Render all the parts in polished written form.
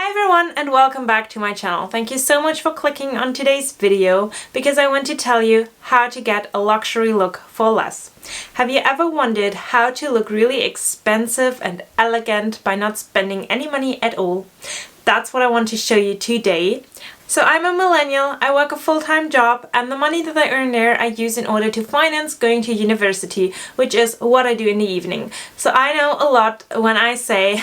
Hi everyone and welcome back to my channel. Thank you so much for clicking on today's video because I want to tell you how to get a luxury look for less. Have you ever wondered how to look really expensive and elegant by not spending any money at all? That's what I want to show you today. So I'm a millennial, I work a full-time job, and the money that I earn there I use in order to finance going to university, which is what I do in the evening. So I know a lot when I say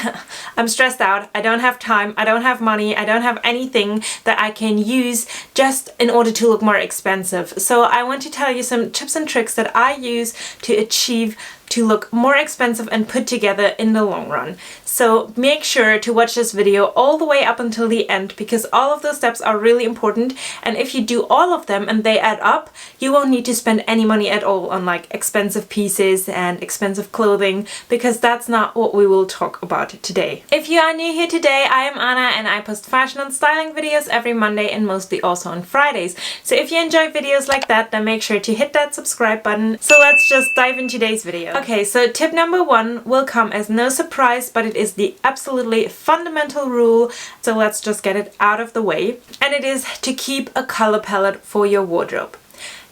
I'm stressed out, I don't have time, I don't have money, I don't have anything that I can use just in order to look more expensive. So I want to tell you some tips and tricks that I use to achieve to look more expensive and put together in the long run. So make sure to watch this video all the way up until the end because all of those steps are really important, and if you do all of them and they add up, you won't need to spend any money at all on like expensive pieces and expensive clothing, because that's not what we will talk about today. If you are new here today, I am Anna and I post fashion and styling videos every Monday and mostly also on Fridays. So if you enjoy videos like that, then make sure to hit that subscribe button. So let's just dive into today's video. Okay, so tip number 1 will come as no surprise, but it is the absolutely fundamental rule. So let's just get it out of the way. And it is to keep a color palette for your wardrobe.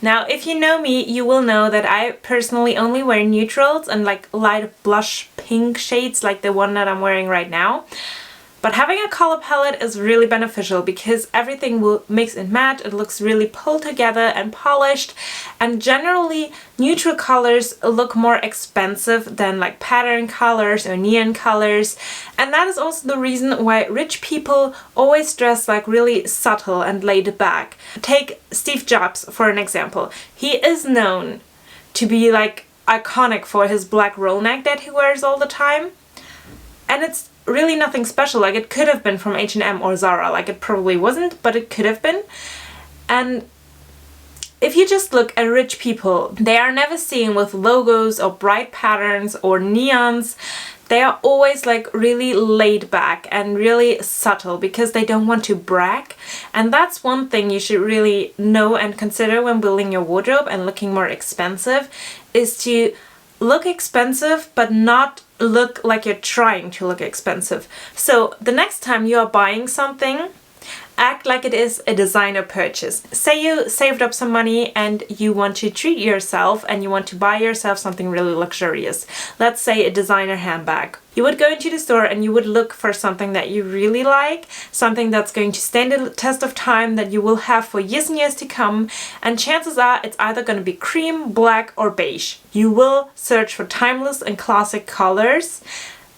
Now, if you know me, you will know that I personally only wear neutrals and like light blush pink shades like the one that I'm wearing right now. But having a color palette is really beneficial because everything will mix and match, it looks really pulled together and polished, and generally neutral colors look more expensive than like pattern colors or neon colors, and that is also the reason why rich people always dress like really subtle and laid back. Take Steve Jobs for an example. He is known to be like iconic for his black roll neck that he wears all the time, and it's really nothing special. Like, it could have been from H&M or Zara, like it probably wasn't, but it could have been. And if you just look at rich people, they are never seen with logos or bright patterns or neons. They are always like really laid back and really subtle because they don't want to brag. And that's one thing you should really know and consider when building your wardrobe and looking more expensive, is to look expensive but not look like you're trying to look expensive. So the next time you are buying something, act like it is a designer purchase. Say you saved up some money and you want to treat yourself and you want to buy yourself something really luxurious. Let's say a designer handbag. You would go into the store and you would look for something that you really like, something that's going to stand the test of time, that you will have for years and years to come, and chances are it's either going to be cream, black or beige. You will search for timeless and classic colors,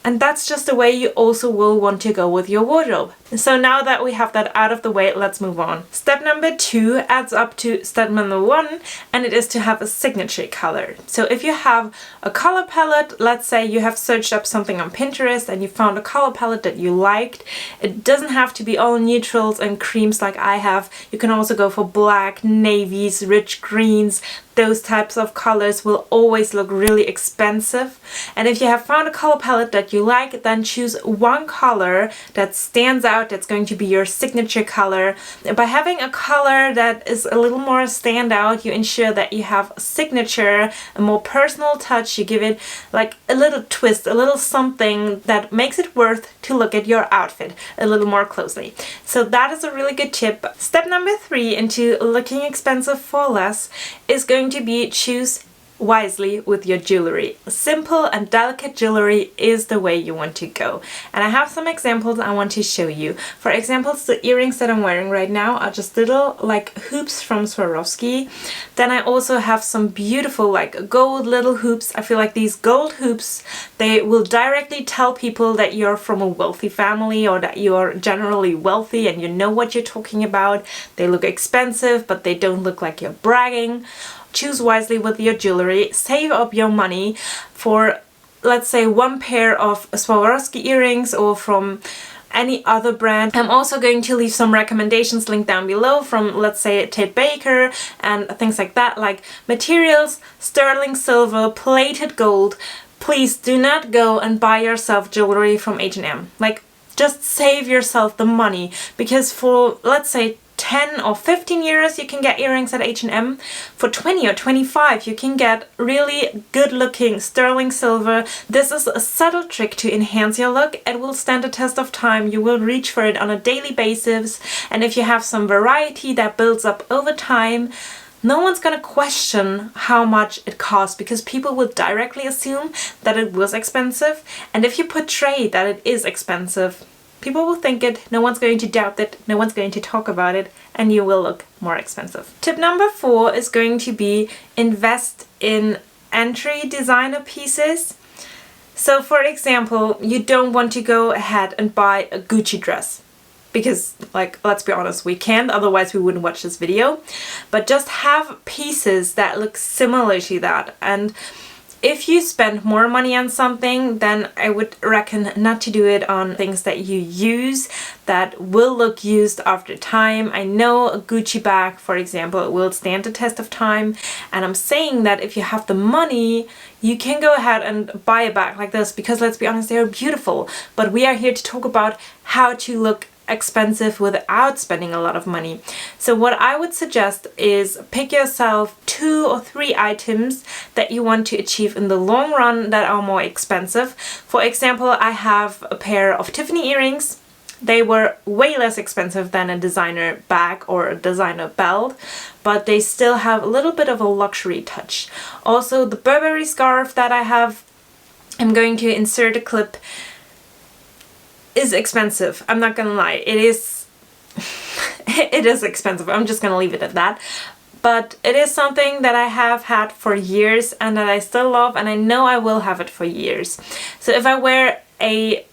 and that's just the way you also will want to go with your wardrobe. So now that we have that out of the way, let's move on. Step number 2 adds up to step number 1, and it is to have a signature color. So if you have a color palette, let's say you have searched up something on Pinterest and you found a color palette that you liked. It doesn't have to be all neutrals and creams like I have. You can also go for black, navies, rich greens. Those types of colors will always look really expensive. And if you have found a color palette that you like, then choose one color that stands out, that's going to be your signature color. By having a color that is a little more standout, you ensure that you have a signature, a more personal touch. You give it like a little twist, a little something that makes it worth to look at your outfit a little more closely. So that is a really good tip. Step number 3 into looking expensive for less is going to be choose wisely with your jewelry. Simple and delicate jewelry is the way you want to go. And I have some examples I want to show you. For example, the earrings that I'm wearing right now are just little like hoops from Swarovski. Then I also have some beautiful like gold little hoops. I feel like these gold hoops, they will directly tell people that you're from a wealthy family or that you're generally wealthy and you know what you're talking about. They look expensive, but they don't look like you're bragging. Choose wisely with your jewelry. Save up your money for, let's say, one pair of Swarovski earrings or from any other brand. I'm also going to leave some recommendations linked down below from, let's say, Ted Baker and things like that, like materials, sterling silver, plated gold. Please do not go and buy yourself jewelry from H&M. Like, just save yourself the money, because for, let's say, 10 or 15 euros you can get earrings at H&M. For 20 or 25 you can get really good looking sterling silver. This is a subtle trick to enhance your look. It will stand the test of time. You will reach for it on a daily basis, and if you have some variety that builds up over time, no one's gonna question how much it costs, because people will directly assume that it was expensive, and if you portray that it is expensive, people will think it, no one's going to doubt it, no one's going to talk about it, and you will look more expensive. Tip number 4 is going to be invest in entry designer pieces. So for example, you don't want to go ahead and buy a Gucci dress, because, like, let's be honest, we can't, otherwise we wouldn't watch this video. But just have pieces that look similar to that. And if you spend more money on something, then I would reckon not to do it on things that you use that will look used after time. I know a Gucci bag, for example, will stand the test of time, and I'm saying that if you have the money, you can go ahead and buy a bag like this, because let's be honest, they are beautiful. But we are here to talk about how to look expensive without spending a lot of money. So what I would suggest is pick yourself 2 or 3 items that you want to achieve in the long run that are more expensive. For example, I have a pair of Tiffany earrings. They were way less expensive than a designer bag or a designer belt, but they still have a little bit of a luxury touch. Also, the Burberry scarf that I have, I'm going to insert a clip, is expensive. I'm not gonna lie, it is it is expensive. I'm just gonna leave it at that. But it is something that I have had for years and that I still love, and I know I will have it for years. So if I wear a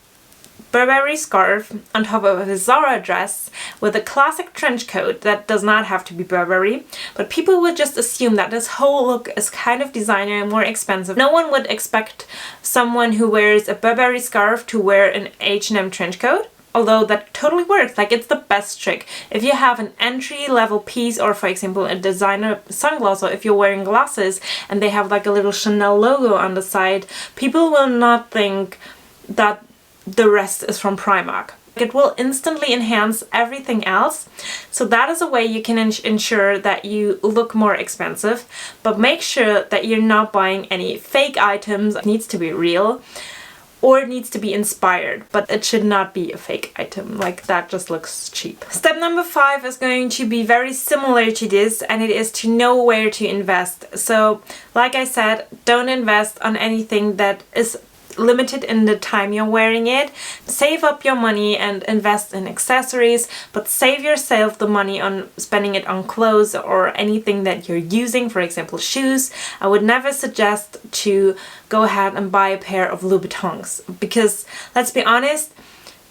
Burberry scarf on top of a Zara dress with a classic trench coat, that does not have to be Burberry, but people would just assume that this whole look is kind of designer and more expensive. No one would expect someone who wears a Burberry scarf to wear an H&M trench coat, although that totally works. Like, it's the best trick. If you have an entry-level piece, or for example a designer sunglass, or if you're wearing glasses and they have like a little Chanel logo on the side, people will not think that the rest is from Primark. It will instantly enhance everything else. So that is a way you can ensure that you look more expensive, but make sure that you're not buying any fake items. It needs to be real, or it needs to be inspired, but it should not be a fake item. Like, that just looks cheap. Step number 5 is going to be very similar to this, and it is to know where to invest. So like I said, don't invest on anything that is limited in the time you're wearing it. Save up your money and invest in accessories, but save yourself the money on spending it on clothes or anything that you're using, for example shoes. I would never suggest to go ahead and buy a pair of Louboutins, because let's be honest,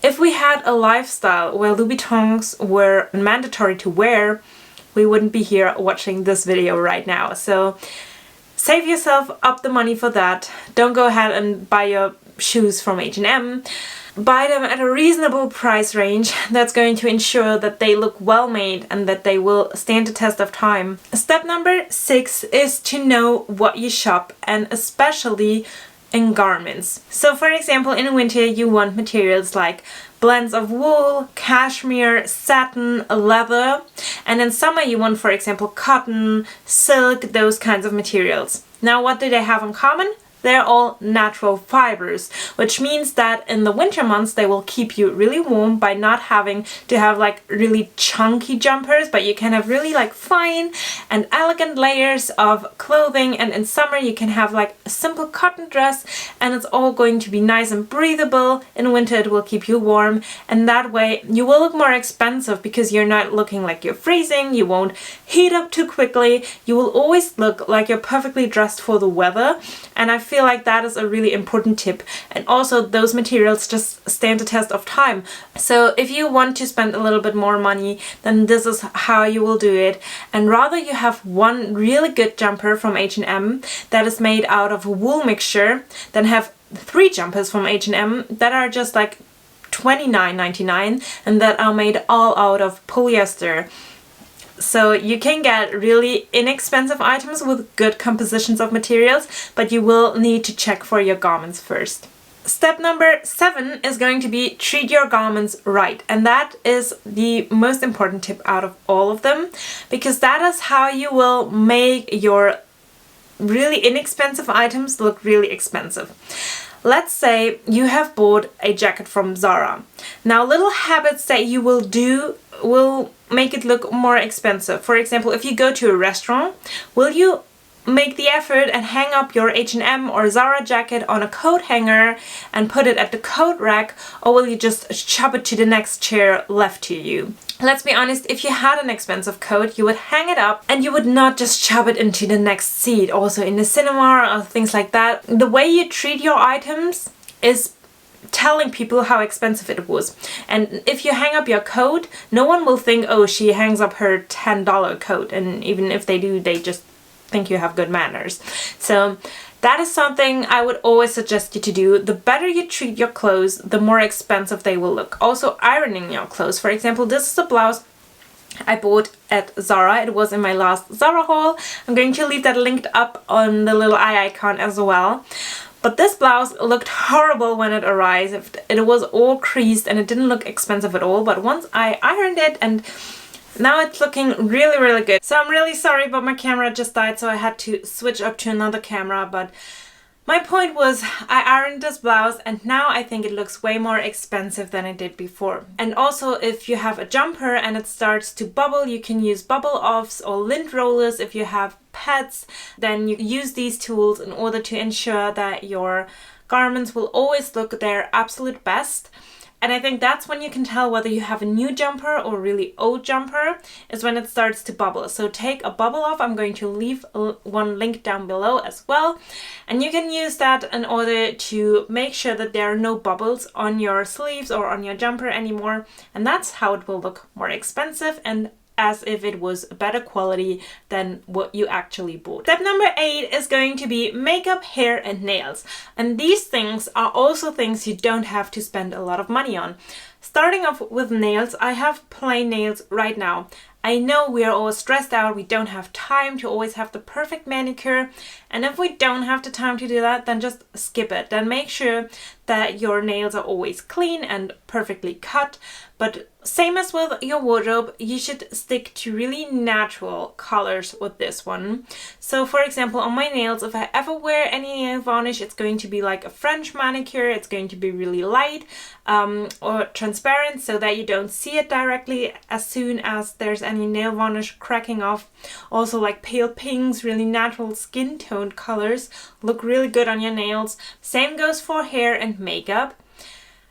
if we had a lifestyle where Louboutins were mandatory to wear, we wouldn't be here watching this video right now. So save yourself up the money for that. Don't go ahead and buy your shoes from H&M. Buy them at a reasonable price range that's going to ensure that they look well made and that they will stand the test of time. Step number 6 is to know what you shop, and especially in garments. So for example, in winter you want materials like blends of wool, cashmere, satin, leather, and in summer you want, for example, cotton, silk, those kinds of materials. Now, what do they have in common? They're all natural fibers, which means that in the winter months they will keep you really warm by not having to have like really chunky jumpers, but you can have really like fine and elegant layers of clothing, and in summer you can have like a simple cotton dress and it's all going to be nice and breathable. In winter it will keep you warm, and that way you will look more expensive because you're not looking like you're freezing, you won't heat up too quickly, you will always look like you're perfectly dressed for the weather, and I feel like that is a really important tip. And also those materials just stand the test of time. So if you want to spend a little bit more money, then this is how you will do it. And rather you have one really good jumper from H&M that is made out of a wool mixture than have 3 jumpers from H&M that are just like $29.99 and that are made all out of polyester. So you can get really inexpensive items with good compositions of materials, but you will need to check for your garments first. Step number 7 is going to be treat your garments right. And that is the most important tip out of all of them, because that is how you will make your really inexpensive items look really expensive. Let's say you have bought a jacket from Zara. Now, little habits that you will do will make it look more expensive. For example, if you go to a restaurant, will you make the effort and hang up your H&M or Zara jacket on a coat hanger and put it at the coat rack, or will you just shove it to the next chair left to you? Let's be honest, if you had an expensive coat, you would hang it up and you would not just shove it into the next seat, also in the cinema or things like that. The way you treat your items is telling people how expensive it was. And if you hang up your coat, no one will think, oh, she hangs up her $10 coat. And even if they do, they just think you have good manners. So that is something I would always suggest you to do. The better you treat your clothes, the more expensive they will look. Also, ironing your clothes. For example, this is a blouse I bought at Zara. It was in my last Zara haul. I'm going to leave that linked up on the little eye icon as well. But this blouse looked horrible when it arrived. It was all creased and it didn't look expensive at all. But once I ironed it, and now it's looking really, really good. So I'm really sorry, but my camera just died, so I had to switch up to another camera. But my point was, I ironed this blouse and now I think it looks way more expensive than it did before. And also, if you have a jumper and it starts to bubble, you can use bubble offs or lint rollers. If you have pets, then you use these tools in order to ensure that your garments will always look their absolute best. And I think that's when you can tell whether you have a new jumper or a really old jumper, is when it starts to bubble. So take a bubble off. I'm going to leave one link down below as well. And you can use that in order to make sure that there are no bubbles on your sleeves or on your jumper anymore. And that's how it will look more expensive and as if it was better quality than what you actually bought. Step number 8 is going to be makeup, hair and nails. And these things are also things you don't have to spend a lot of money on. Starting off with nails, I have plain nails right now. I know we are all stressed out, we don't have time to always have the perfect manicure, and if we don't have the time to do that, then just skip it. Then make sure that your nails are always clean and perfectly cut. But same as with your wardrobe, you should stick to really natural colors with this one. So for example, on my nails, if I ever wear any nail varnish, it's going to be like a French manicure. It's going to be really light or transparent, so that you don't see it directly as soon as there's any nail varnish cracking off. Also, like pale pinks, really natural skin toned colors look really good on your nails. Same goes for hair and makeup.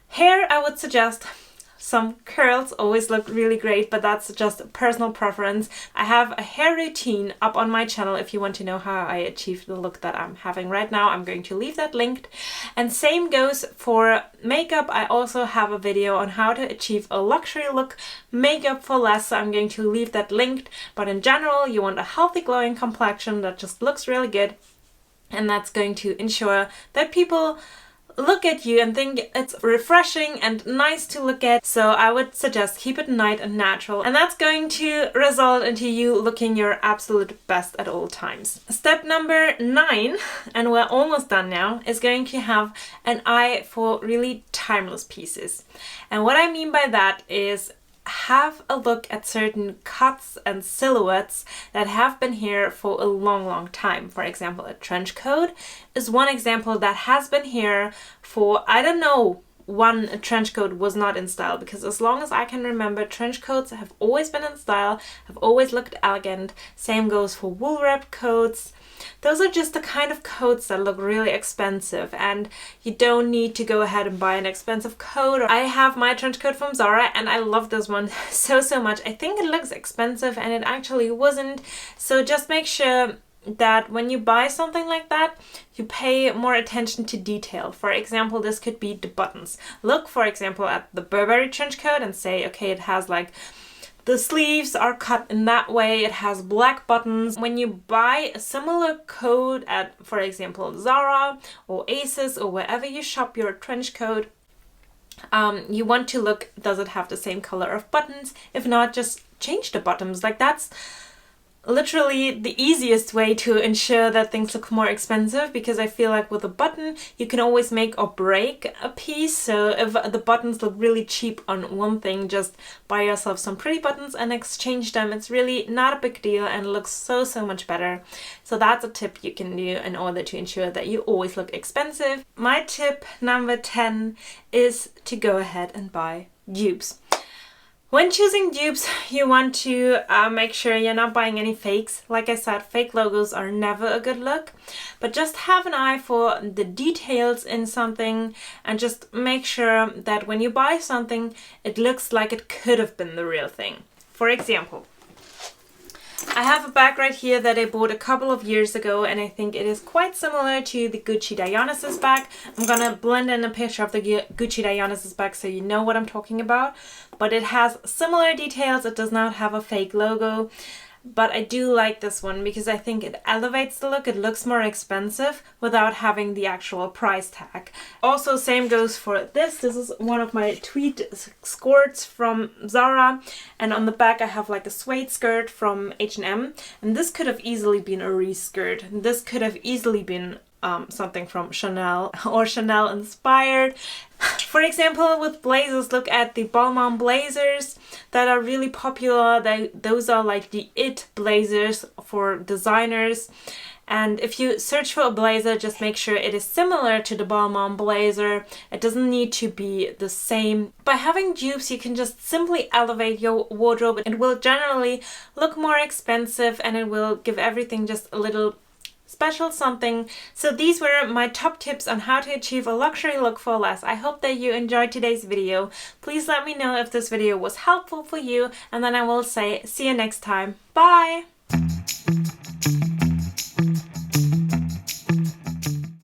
Hair, I would suggest some curls always look really great, but that's just personal preference. I have a hair routine up on my channel if you want to know how I achieved the look that I'm having right now. I'm going to leave that linked. And same goes for makeup. I also have a video on how to achieve a luxury look makeup for less, so I'm going to leave that linked. But in general, you want a healthy glowing complexion that just looks really good, and that's going to ensure that people look at you and think it's refreshing and nice to look at. So I would suggest keep it light and natural, and that's going to result into you looking your absolute best at all times. Step number 9, and we're almost done now, is going to have an eye for really timeless pieces. And what I mean by that is have a look at certain cuts and silhouettes that have been here for a long time. For example, a trench coat is one example that has been here for, I don't know, when a trench coat was not in style, because as long as I can remember, trench coats have always been in style, have always looked elegant. Same goes for wool wrapped coats. Those are just the kind of coats that look really expensive, and you don't need to go ahead and buy an expensive coat. I have my trench coat from Zara and I love this one so much. I think it looks expensive and it actually wasn't. So just make sure that when you buy something like that, you pay more attention to detail. For example, this could be the buttons. Look, for example, at the Burberry trench coat and say, okay, it has like the sleeves are cut in that way, it has black buttons. When you buy a similar coat at, for example, Zara or Aces or wherever you shop your trench coat, you want to look, does it have the same color of buttons? If not, just change the buttons. Like, that's literally the easiest way to ensure that things look more expensive, because I feel like with a button you can always make or break a piece. So if the buttons look really cheap on one thing, just buy yourself some pretty buttons and exchange them. It's really not a big deal and looks so much better. So that's a tip you can do in order to ensure that you always look expensive. My tip number 10 is to go ahead and buy dupes. When choosing dupes, you want to make sure you're not buying any fakes. Like I said, fake logos are never a good look, but just have an eye for the details in something and just make sure that when you buy something, it looks like it could have been the real thing. For example, I have a bag right here that I bought a couple of years ago, and I think it is quite similar to the Gucci Dionysus bag. I'm gonna blend in a picture of the Gucci Dionysus bag so you know what I'm talking about. But it has similar details. It does not have a fake logo. But I do like this one because I think it elevates the look. It looks more expensive without having the actual price tag. Also, same goes for this. This is one of my tweed skirts from Zara, and on the back I have like a suede skirt from H&M, and this could have easily been a re-skirt. This could have easily been something from Chanel or Chanel inspired. For example, with blazers, look at the Balmain blazers that are really popular. Those are like the it blazers for designers. And if you search for a blazer, just make sure it is similar to the Balmain blazer. It doesn't need to be the same. By having dupes, you can just simply elevate your wardrobe. It will generally look more expensive and it will give everything just a little special something. So these were my top tips on how to achieve a luxury look for less. I hope that you enjoyed today's video. Please let me know if this video was helpful for you, and then I will say see you next time. Bye!